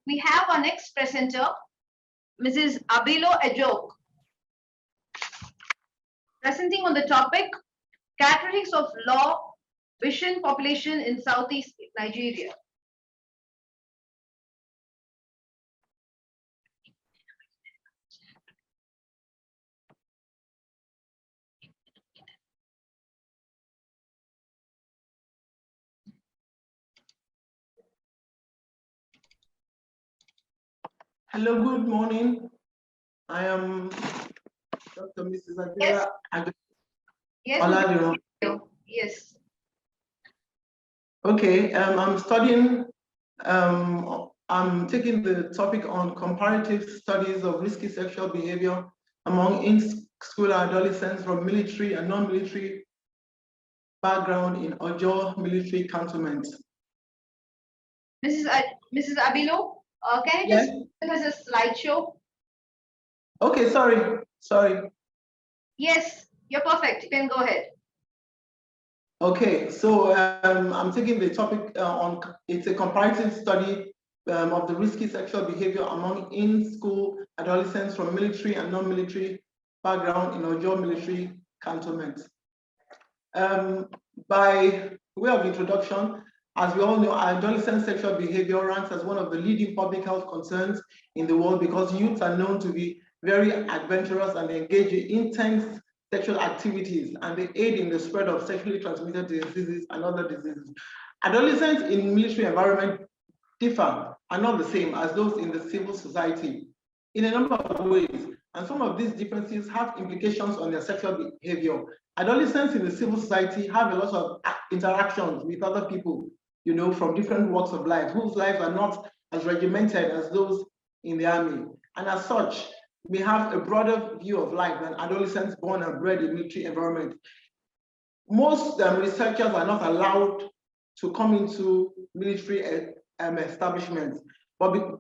we have our next presenter, Mrs. Abiola Ajoke, presenting on the topic, Characteristics of Low Vision Population in Southeast Nigeria. Hello, good morning. I am Dr. Mrs. Abiola Ajoke Oladiran. Yes. Okay, I'm studying, I'm taking the topic on comparative studies of risky sexual behavior among in-school adolescents from military and non-military background in Ojo military cantonment. Mrs. Abilo, can you just give us a slideshow? Okay, sorry. Yes, you're perfect. You can go ahead. Okay, so I'm taking the topic on, it's a comparative study of the risky sexual behavior among in-school adolescents from military and non-military background in Ojo military cantonment. By way of introduction, as we all know, adolescent sexual behavior ranks as one of the leading public health concerns in the world because youths are known to be very adventurous and engage in intense sexual activities, and they aid in the spread of sexually transmitted diseases and other diseases. Adolescents in military environment differ, are not the same as those in the civil society in a number of ways, and some of these differences have implications on their sexual behavior. Adolescents in the civil society have a lot of interactions with other people, you know, from different walks of life, whose lives are not as regimented as those in the army. And as such, we have a broader view of life than adolescents born and bred in military environment. Most researchers are not allowed to come into military establishments, but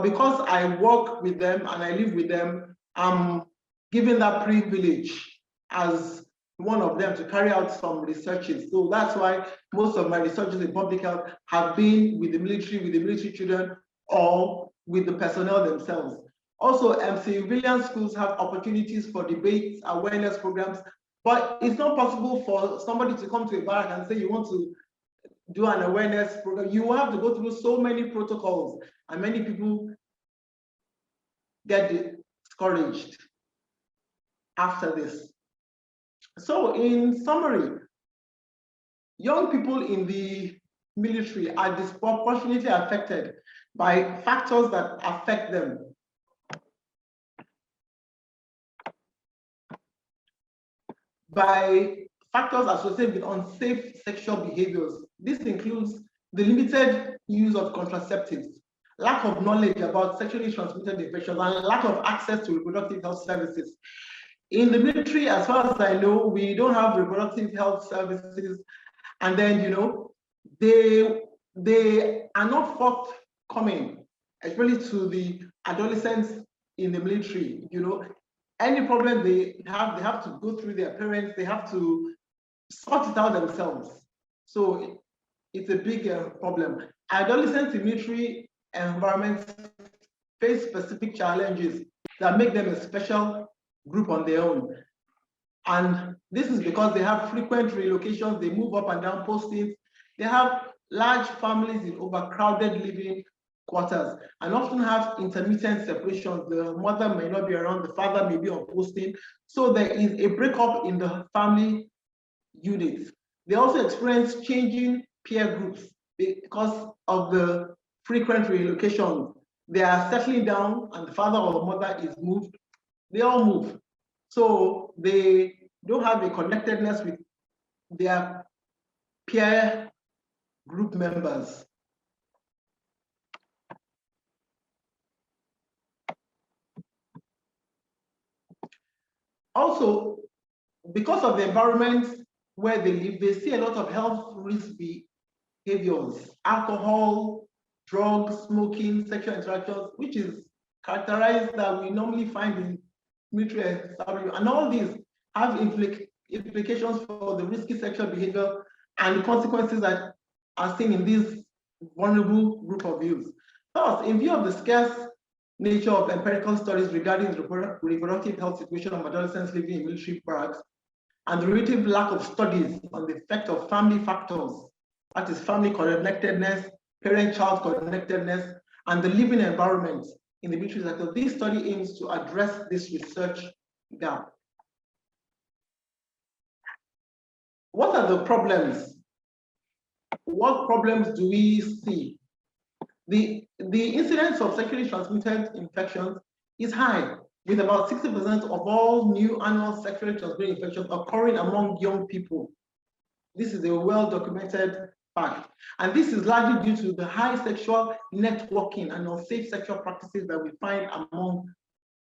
because I work with them and I live with them, I'm given that privilege as one of them to carry out some researches. So that's why most of my researches in public health have been with the military children, or with the personnel themselves. Also, civilian schools have opportunities for debates, awareness programs, but it's not possible for somebody to come to a barrack and say you want to do an awareness program. You have to go through so many protocols, and many people get discouraged after this. So in summary, young people in the military are disproportionately affected by factors that affect them. By factors associated with unsafe sexual behaviors. This includes the limited use of contraceptives, lack of knowledge about sexually transmitted infections, and lack of access to reproductive health services. In the military, as far as I know, we don't have reproductive health services, and then, you know, they are not forthcoming, especially to the adolescents in the military. You know, any problem they have to go through their parents, they have to sort it out themselves. So it's a big problem. Adolescents in military environments face specific challenges that make them a special group on their own. And this is because they have frequent relocations, they move up and down postings, they have large families in overcrowded living quarters, and often have intermittent separations. The mother may not be around, the father may be on posting. So there is a breakup in the family units. They also experience changing peer groups because of the frequent relocation. They are settling down and the father or mother is moved. They all move. So they don't have a connectedness with their peer group members. Also, because of the environment where they live, they see a lot of health risk behaviors, alcohol, drugs, smoking, sexual interactions, which is characterized that we normally find in military establishment. And all these have implications for the risky sexual behavior and the consequences that are seen in this vulnerable group of youth. Thus, in view of the scarce nature of empirical studies regarding the reproductive health situation of adolescents living in military barracks, and the relative lack of studies on the effect of family factors, that is family connectedness, parent-child connectedness, and the living environment in the military sector, this study aims to address this research gap. What are the problems? What problems do we see? The incidence of sexually transmitted infections is high, with about 60% of all new annual sexually transmitted infections occurring among young people. This is a well-documented fact. And this is largely due to the high sexual networking and unsafe sexual practices that we find among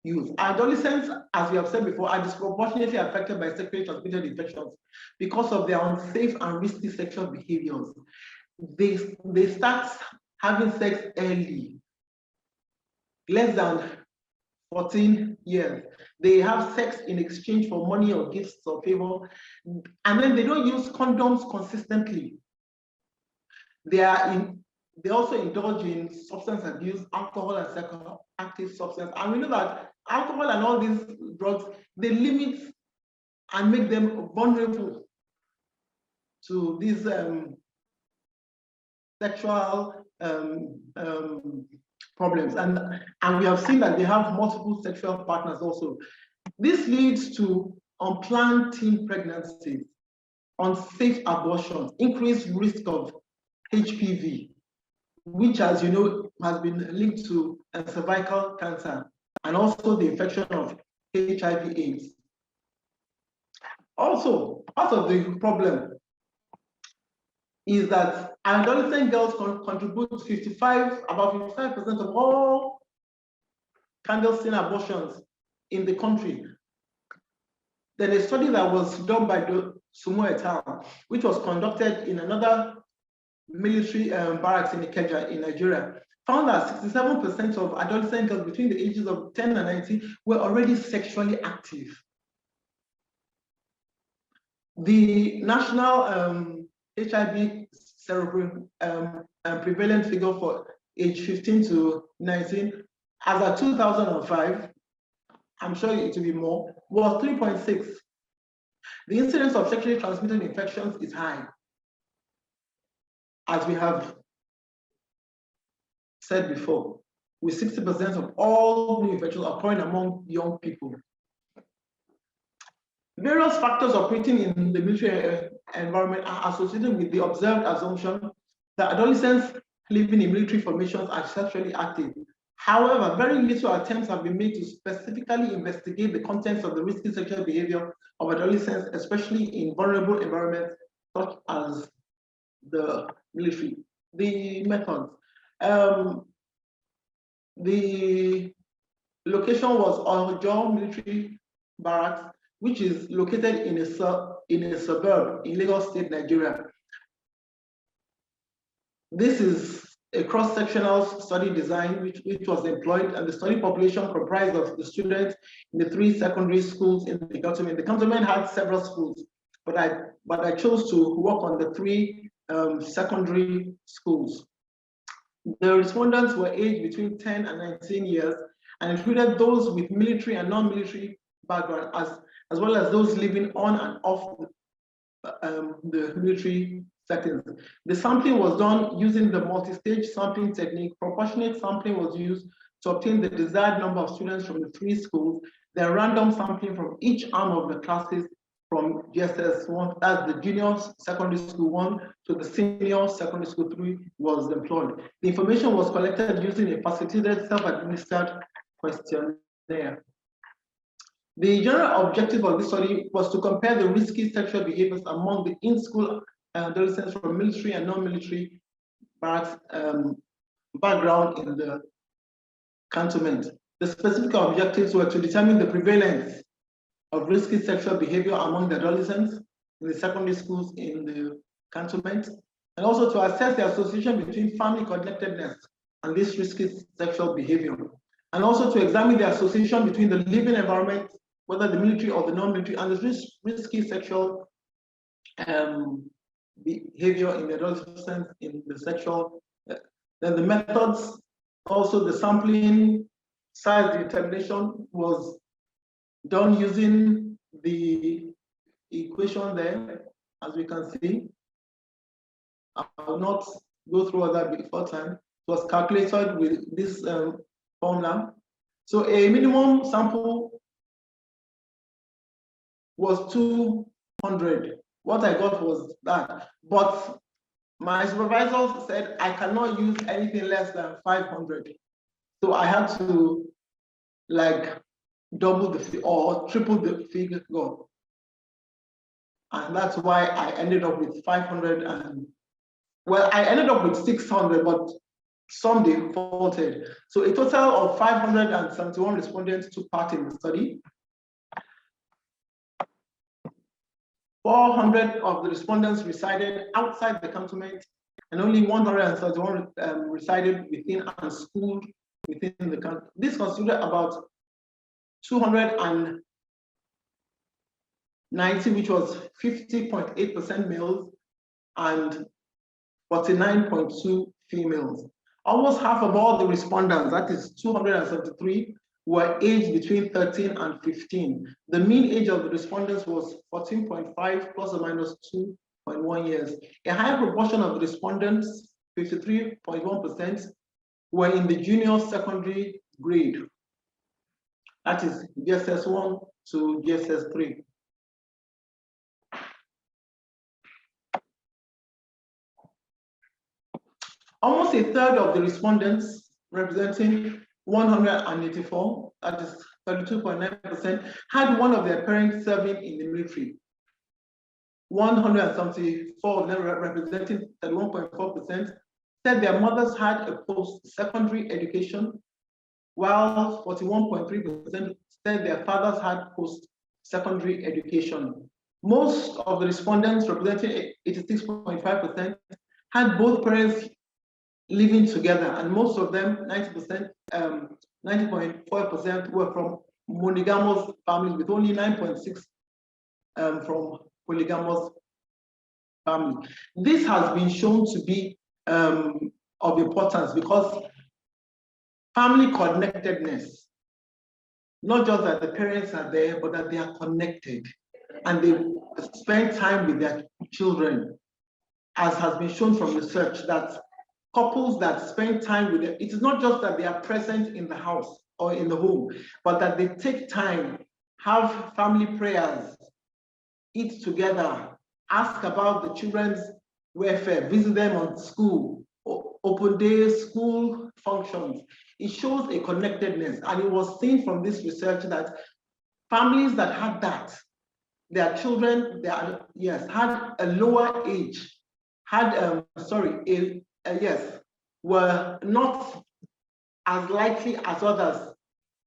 youth. Adolescents, as we have said before, are disproportionately affected by sexually transmitted infections because of their unsafe and risky sexual behaviors. They start having sex early, less than 14 years. They have sex in exchange for money or gifts or favor, and then they don't use condoms consistently. They also indulge in substance abuse, alcohol and psychoactive substance. And we know that alcohol and all these drugs, they limit and make them vulnerable to these sexual problems. And we have seen that they have multiple sexual partners also. This leads to unplanned teen pregnancies, unsafe abortions, increased risk of HPV, which, as you know, has been linked to cervical cancer, and also the infection of HIV/AIDS. Also, part of the problem is that adolescent girls contribute about 55% of all clandestine abortions in the country. Then a study that was done by Sumo et al., which was conducted in another military barracks in Ikeja in Nigeria, found that 67% of adolescent girls between the ages of 10 and 19 were already sexually active. The national HIV prevalent figure for age 15 to 19, as of 2005, I'm sure it will be more, was 3.6. The incidence of sexually transmitted infections is high, as we have said before, with 60% of all new infections occurring among young people. Various factors operating in the military environment are associated with the observed assumption that adolescents living in military formations are sexually active. However, very little attempts have been made to specifically investigate the contents of the risky sexual behavior of adolescents, especially in vulnerable environments such as the military. The methods. The location was Ojo Military Barracks, which is located in a suburb in Lagos State, Nigeria. This is a cross-sectional study design which was employed, and the study population comprised of the students in the 3 secondary schools in the cantonment. The cantonment had several schools, but I chose to work on the 3 secondary schools. The respondents were aged between 10 and 19 years and included those with military and non-military background, as well as those living on and off the military settings. The sampling was done using the multi-stage sampling technique. Proportionate sampling was used to obtain the desired number of students from the 3 schools. Then random sampling from each arm of the classes from GSS 1, as the junior secondary school 1 to the senior secondary school 3 was employed. The information was collected using a facilitated self-administered questionnaire. The general objective of this study was to compare the risky sexual behaviors among the in-school adolescents from military and non-military barracks background in the cantonment. The specific objectives were to determine the prevalence of risky sexual behavior among the adolescents in the secondary schools in the cantonment, and also to assess the association between family connectedness and this risky sexual behavior, and also to examine the association between the living environment, whether the military or the non-military, and the risky sexual behavior in the adolescents in the sexual. Then the methods Also, the sampling size determination was done using the equation there, as we can see. I will not go through all that before time. It was calculated with this formula. So a minimum sample was 200. What I got was that. But my supervisor said I cannot use anything less than 500. So I had to like double the or triple the figure. And that's why I ended up with 500 and, well, I ended up with 600, but some defaulted. So a total of 571 respondents took part in the study. 400 of the respondents resided outside the cantonment, and only 131 resided within and schooled within the country. This constituted about 290, which was 50.8% males and 49.2 females. Almost half of all the respondents, that is 273, were aged between 13 and 15. The mean age of the respondents was 14.5 plus or minus 2.1 years. A higher proportion of the respondents, 53.1%, were in the junior secondary grade. That is GSS 1 to GSS 3. Almost a third of the respondents, representing 184, that is 32.9%, had one of their parents serving in the military. 174 of them, representing 31.4%, said their mothers had a post-secondary education, while 41.3% said their fathers had post-secondary education. Most of the respondents, representing 86.5%, had both parents living together, and most of them, 90%, 90.4% were from monogamous families, with only 9.6% from polygamous families. This has been shown to be of importance because family connectedness, not just that the parents are there, but that they are connected and they spend time with their children, as has been shown from research that couples that spend time with them, it is not just that they are present in the house or in the home, but that they take time, have family prayers, eat together, ask about the children's welfare, visit them on school, open days, school functions. It shows a connectedness, and it was seen from this research that families that had that, their children, had a lower age, were not as likely as others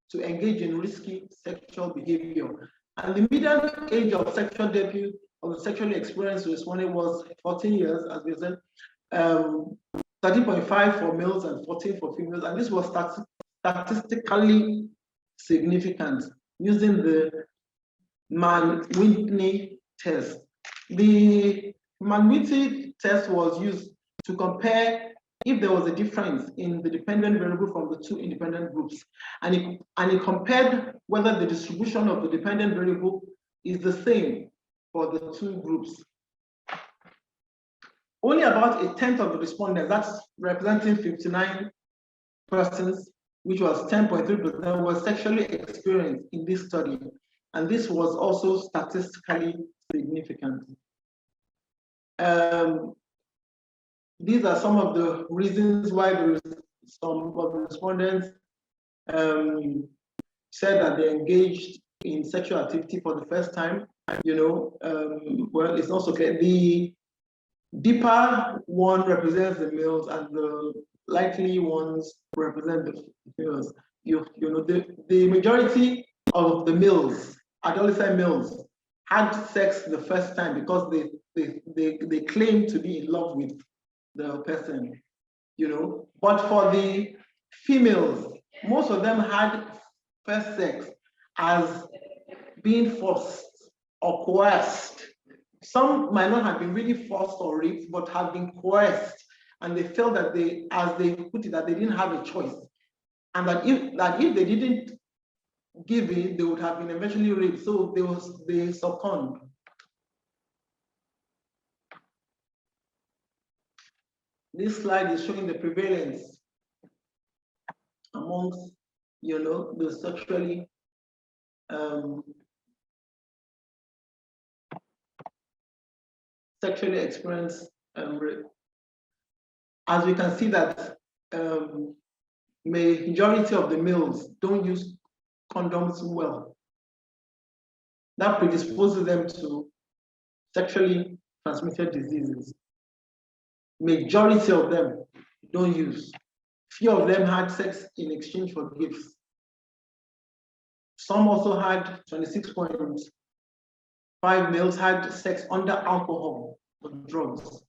to engage in risky sexual behavior. And the median age of sexual debut of the sexually experienced respondent was 14 years, as we said, 13.5 for males and 14 for females. And this was statistically significant using the Mann-Whitney test. The Mann-Whitney test was used to compare if there was a difference in the dependent variable from the two independent groups. And it compared whether the distribution of the dependent variable is the same for the two groups. Only about 1/10 of the respondents, that's representing 59 persons, which was 10.3%, were sexually experienced in this study. And this was also statistically significant. These are some of the reasons why some of the respondents said that they engaged in sexual activity for the first time. Well, it's also clear. The deeper one represents the males, and the likely ones represent the females. The majority of the males, adolescent males, had sex the first time because they claim to be in love with the person, But for the females, most of them had first sex as being forced or coerced. Some might not have been really forced or raped, but have been coerced. and they felt that they, as they put it, that they didn't have a choice, and that if they didn't give in, they would have been eventually raped. So they succumbed. This slide is showing the prevalence amongst, the sexually experienced rape. As we can see that majority of the males don't use condoms well. That predisposes them to sexually transmitted diseases. Majority of them don't use. Few of them had sex in exchange for gifts. Some also had 26.5 males had sex under alcohol or drugs.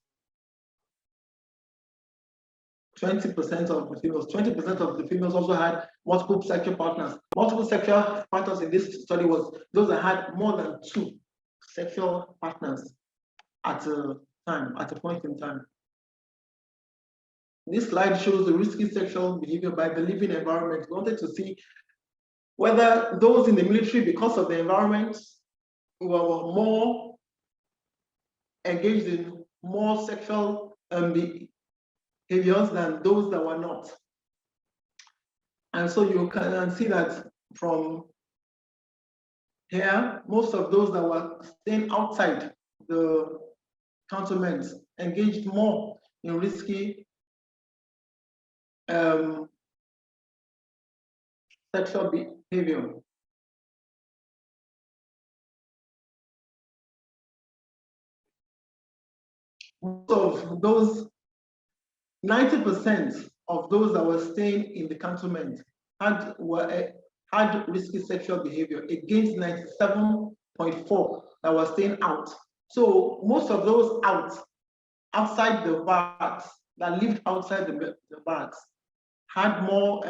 20% of the females, 20% of the females also had multiple sexual partners. Multiple sexual partners in this study was those that had more than 2 sexual partners at a point in time. This slide shows the risky sexual behavior by the living environment. We wanted to see whether those in the military, because of the environment, were more engaged in more sexual behaviors than those that were not. And so you can see that from here, most of those that were staying outside the cantonments engaged more in risky sexual behavior. Most of those, 90% of those that were staying in the cantonment had risky sexual behavior against 97.4 that were staying out. So most of those outside the barracks, that lived outside the barracks, had more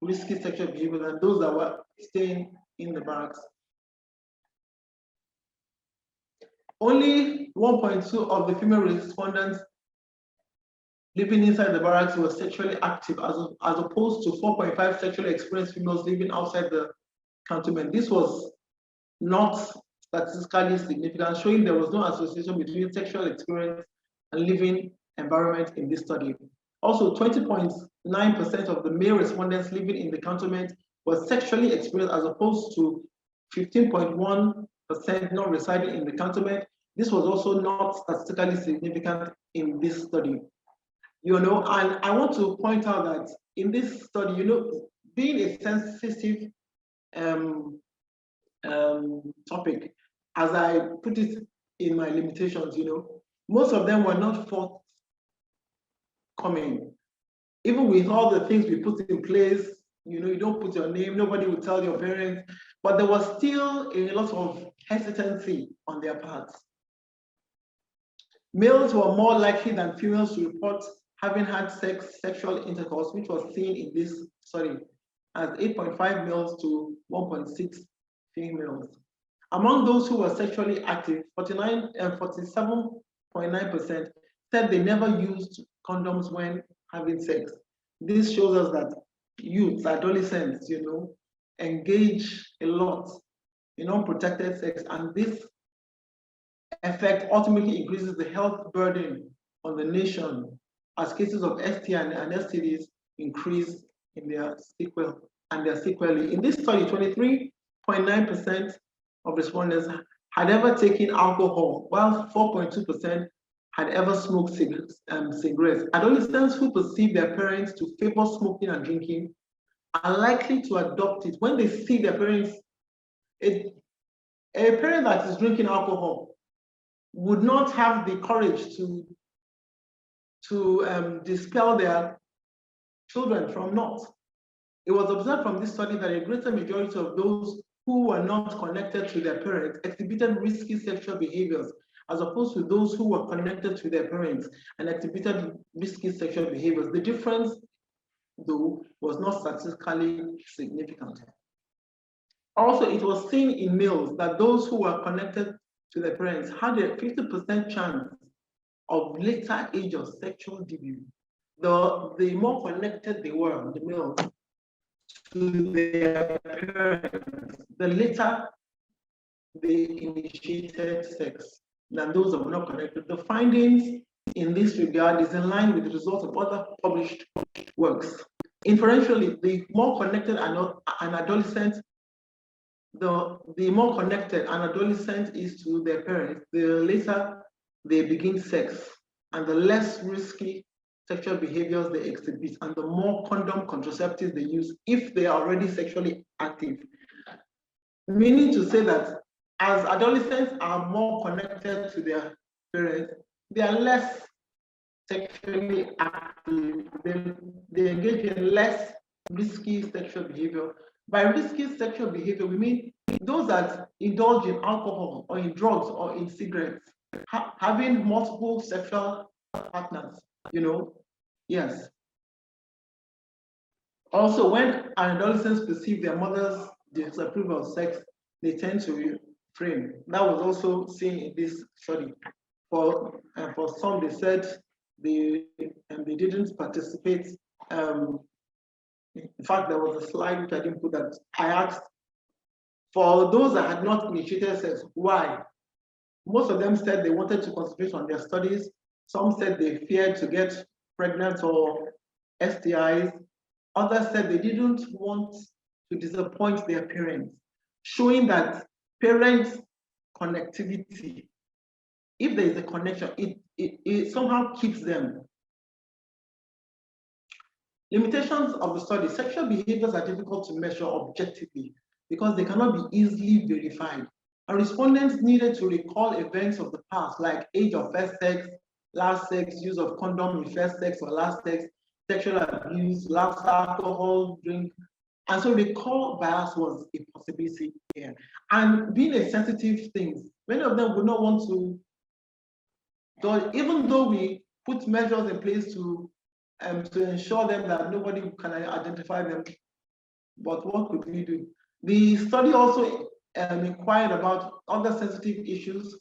risky sexual behavior than those that were staying in the barracks. Only 1.2 of the female respondents living inside the barracks were sexually active, as opposed to 4.5 sexually experienced females living outside the cantonment. This was not statistically significant, showing there was no association between sexual experience and living environment in this study. Also, 20.9% of the male respondents living in the cantonment were sexually experienced, as opposed to 15.1% not residing in the cantonment. This was also not statistically significant in this study. And I want to point out that in this study, being a sensitive topic, as I put it in my limitations, most of them were not forthcoming. Even with all the things we put in place, you don't put your name, nobody will tell your parents, but there was still a lot of hesitancy on their parts. Males were more likely than females to report having had sexual intercourse, which was seen in this study as 8.5 males to 1.6 females. Among those who were sexually active, 47.9% said they never used condoms when having sex. This shows us that youths, adolescents, engage a lot in unprotected sex, and this effect ultimately increases the health burden on the nation as cases of STI and STDs increase in their sequelae. In this study, 23.9% of respondents had ever taken alcohol, while 4.2% had ever smoked cigarettes. Adolescents who perceive their parents to favor smoking and drinking are likely to adopt it when they see their parents. A parent that is drinking alcohol would not have the courage to dispel their children from not. It was observed from this study that a greater majority of those who were not connected to their parents exhibited risky sexual behaviors, as opposed to those who were connected to their parents and exhibited risky sexual behaviors. The difference, though, was not statistically significant. Also, it was seen in males that those who were connected to their parents had a 50% chance of later age of sexual debut, the more connected they were, the males, to their parents, the later they initiated sex than those that were not connected. The findings in this regard is in line with the results of other published works. Inferentially, the more connected an adolescent, the more connected an adolescent is to their parents, the later they begin sex, and the less risky sexual behaviors they exhibit, and the more condom contraceptives they use if they are already sexually active. Meaning to say that as adolescents are more connected to their parents, they are less sexually active. They engage in less risky sexual behavior. By risky sexual behavior, we mean those that indulge in alcohol or in drugs or in cigarettes, having multiple sexual partners, yes. Also, when adolescents perceive their mother's disapproval of sex, they tend to refrain. That was also seen in this study. For some, they said they didn't participate. In fact, there was a slide which I didn't put that I asked for those that had not initiated sex, why? Most of them said they wanted to concentrate on their studies. Some said they feared to get pregnant or STIs. Others said they didn't want to disappoint their parents, showing that parent connectivity, if there is a connection, it somehow keeps them. Limitations of the study: sexual behaviors are difficult to measure objectively because they cannot be easily verified. And respondents needed to recall events of the past, like age of first sex, last sex, use of condom in first sex or last sex, sexual abuse, last alcohol, drink. And so recall bias was a possibility here. And being a sensitive thing, many of them would not want to, even though we put measures in place to ensure them that nobody can identify them, but what could we do? The study also inquired about other sensitive issues,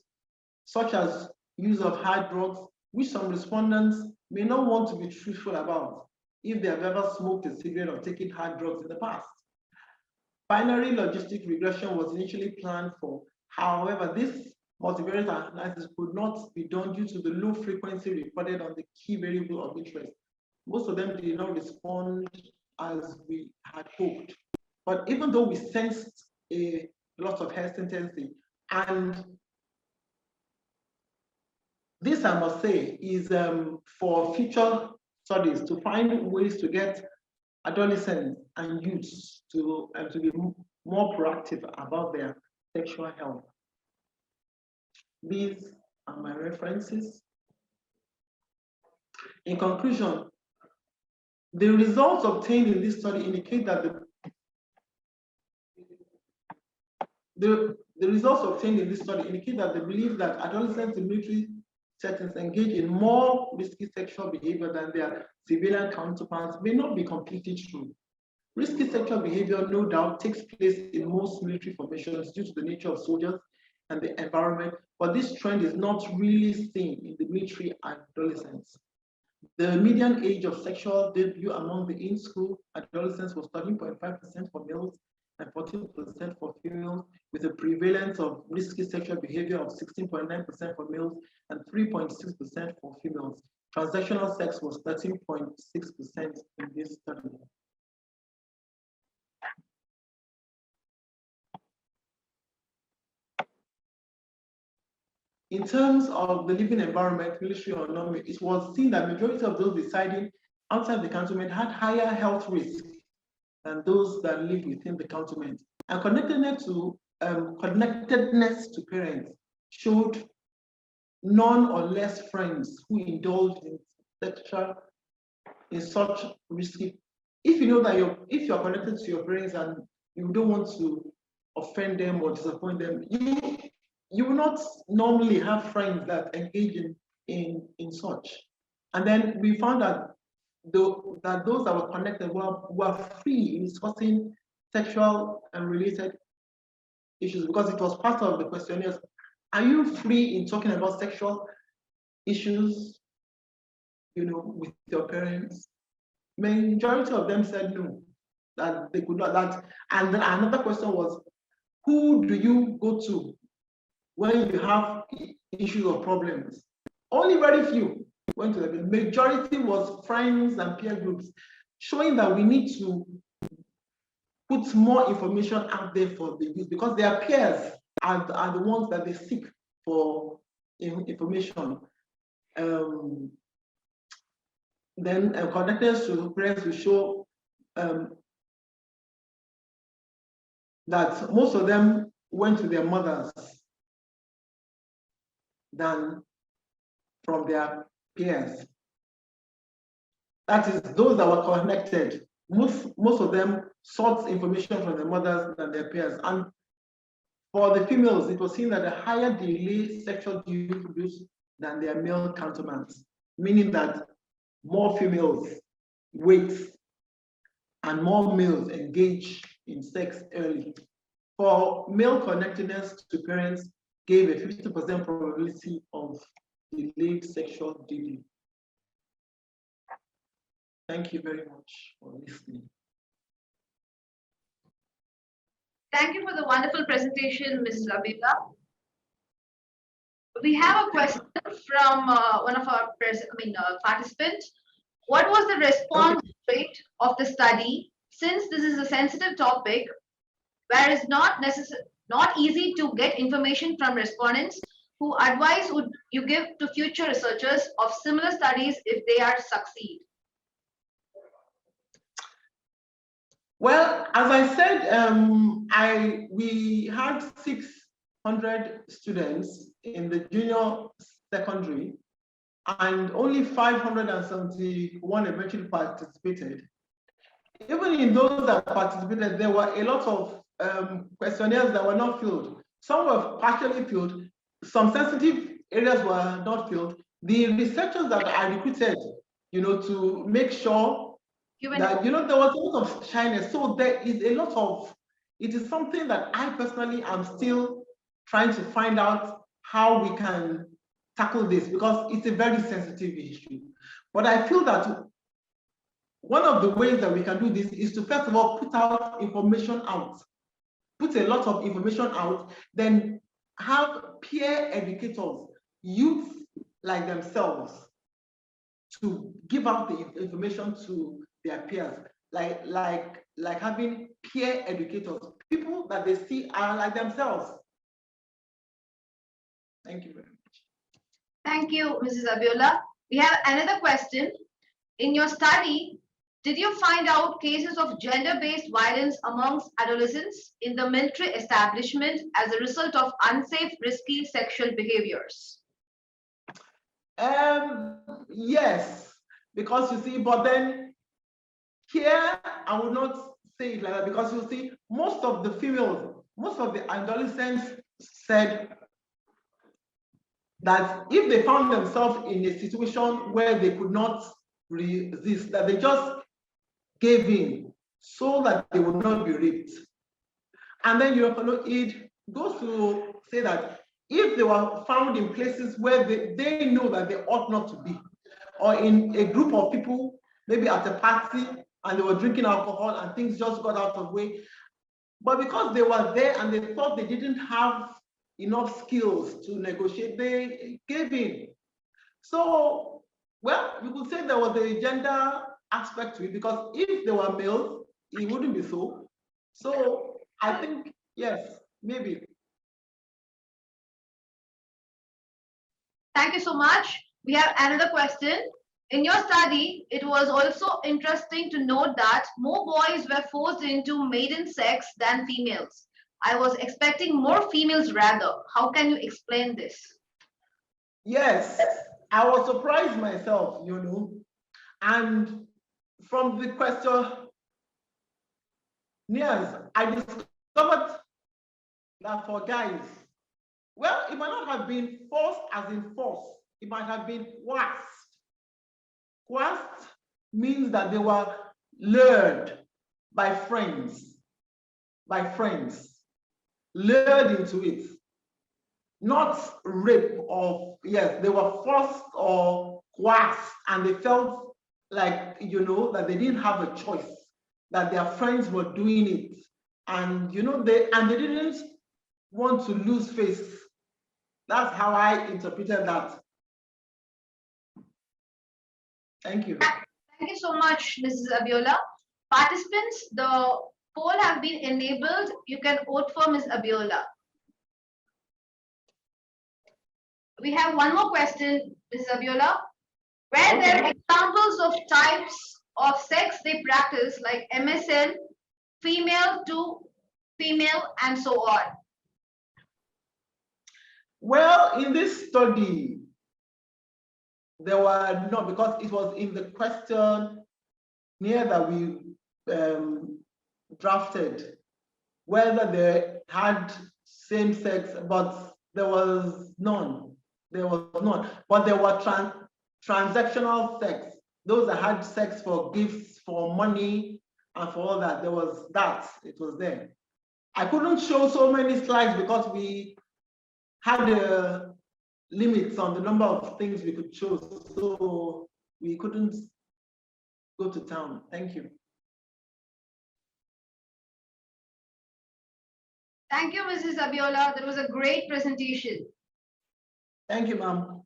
such as use of hard drugs, which some respondents may not want to be truthful about if they have ever smoked a cigarette or taken hard drugs in the past. Binary logistic regression was initially planned for. However, this multivariate analysis could not be done due to the low frequency recorded on the key variable of interest. Most of them did not respond as we had hoped. But even though we sensed a lot of hesitancy, and this, I must say, is for future studies to find ways to get adolescents and youths to be more proactive about their sexual health. These are my references. In conclusion, the results obtained in this study indicate that the results obtained in this study indicate that they believe that adolescents in military settings engage in more risky sexual behavior than their civilian counterparts may not be completely true. Risky sexual behavior, no doubt, takes place in most military formations due to the nature of soldiers and the environment, but this trend is not really seen in the military adolescents. The median age of sexual debut among the in-school adolescents was 13.5% for males and 14% for females, with a prevalence of risky sexual behavior of 16.9% for males and 3.6% for females. Transactional sex was 13.6% in this study. In terms of the living environment, military or non, it was seen that majority of those residing outside the cantonment had higher health risks than those that live within the cantonment. And connectedness to parents showed none or less friends who indulged in such risky. If you know that if you're connected to your parents and you don't want to offend them or disappoint them, you will not normally have friends that engage in such. And then we found that those that were connected were free in discussing sexual and related issues, because it was part of the questionnaires. Are you free in talking about sexual issues, with your parents? Majority of them said no, that they could not. And then another question was, who do you go to when you have issues or problems? Only very few went to them. Majority was friends and peer groups, showing that we need to put more information out there for the youth, because their peers are the ones that they seek for information. Then connectors to parents will show that most of them went to their mothers than from their peers. That is, those that were connected, most of them sought information from their mothers than their peers. And for the females, it was seen that a higher delay sexual use than their male counterparts, meaning that more females wait and more males engage in sex early. For male connectedness to parents gave a 50% probability of delayed sexual dealing. Thank you very much for listening. Thank you for the wonderful presentation, Mrs. Abiola. We have a question from one of our participants. What was the response rate of the study? Since this is a sensitive topic, where it's not easy to get information from respondents, who advice would you give to future researchers of similar studies if they are succeed? Well, as I said, we had 600 students in the junior secondary, and only 571 eventually participated. Even in those that participated, there were a lot of questionnaires that were not filled. Some were partially filled, some sensitive areas were not filled. The researchers that I recruited, to make sure that, there was a lot of shyness. So there is a lot of, it is something that I personally am still trying to find out how we can tackle this, because it's a very sensitive issue. But I feel that one of the ways that we can do this is to, first of all, put out information out, put a lot of information out, then have peer educators, youth like themselves, to give out the information to their peers, like having peer educators, people that they see are like themselves. Thank you very much. Thank you, Mrs. Abiola. We have another question. In your study, did you find out cases of gender-based violence amongst adolescents in the military establishment as a result of unsafe, risky sexual behaviors? Yes, because you see, but then here I would not say it like that, because you see, most of the females, most of the adolescents said that if they found themselves in a situation where they could not resist, that they just gave in so that they would not be raped. And then it goes to say that if they were found in places where they know that they ought not to be, or in a group of people, maybe at a party, and they were drinking alcohol and things just got out of way, but because they were there and they thought they didn't have enough skills to negotiate, they gave in. So, well, you could say there was a gender aspect to it, because if they were males, it wouldn't be so. So I think, yes, maybe. Thank you so much. We have another question. In your study, it was also interesting to note that more boys were forced into maiden sex than females. I was expecting more females rather. How can you explain this? Yes, I was surprised myself, and from the question, I discovered that for guys, well, it might not have been forced as in force, it might have been coerced. Coerced means that they were lured by friends, lured into it. not rape or, yes, they were forced or coerced, and they felt like, that they didn't have a choice, that their friends were doing it. And, they didn't want to lose face. That's how I interpreted that. Thank you. Thank you so much, Mrs. Abiola. Participants, the poll has been enabled. You can vote for Ms. Abiola. We have one more question, Ms. Abiola. Were there examples of types of sex they practice, like MSN, female to female, and so on? Well, in this study, there were not, because it was in the question near that we drafted, whether they had same sex, but there was none. There was none. But there were transactional sex. Those that had sex for gifts, for money, and for all that. There was that. It was there. I couldn't show so many slides because we had limits on the number of things we could show, so we couldn't go to town. Thank you. Thank you, Mrs. Abiola. That was a great presentation. Thank you, ma'am.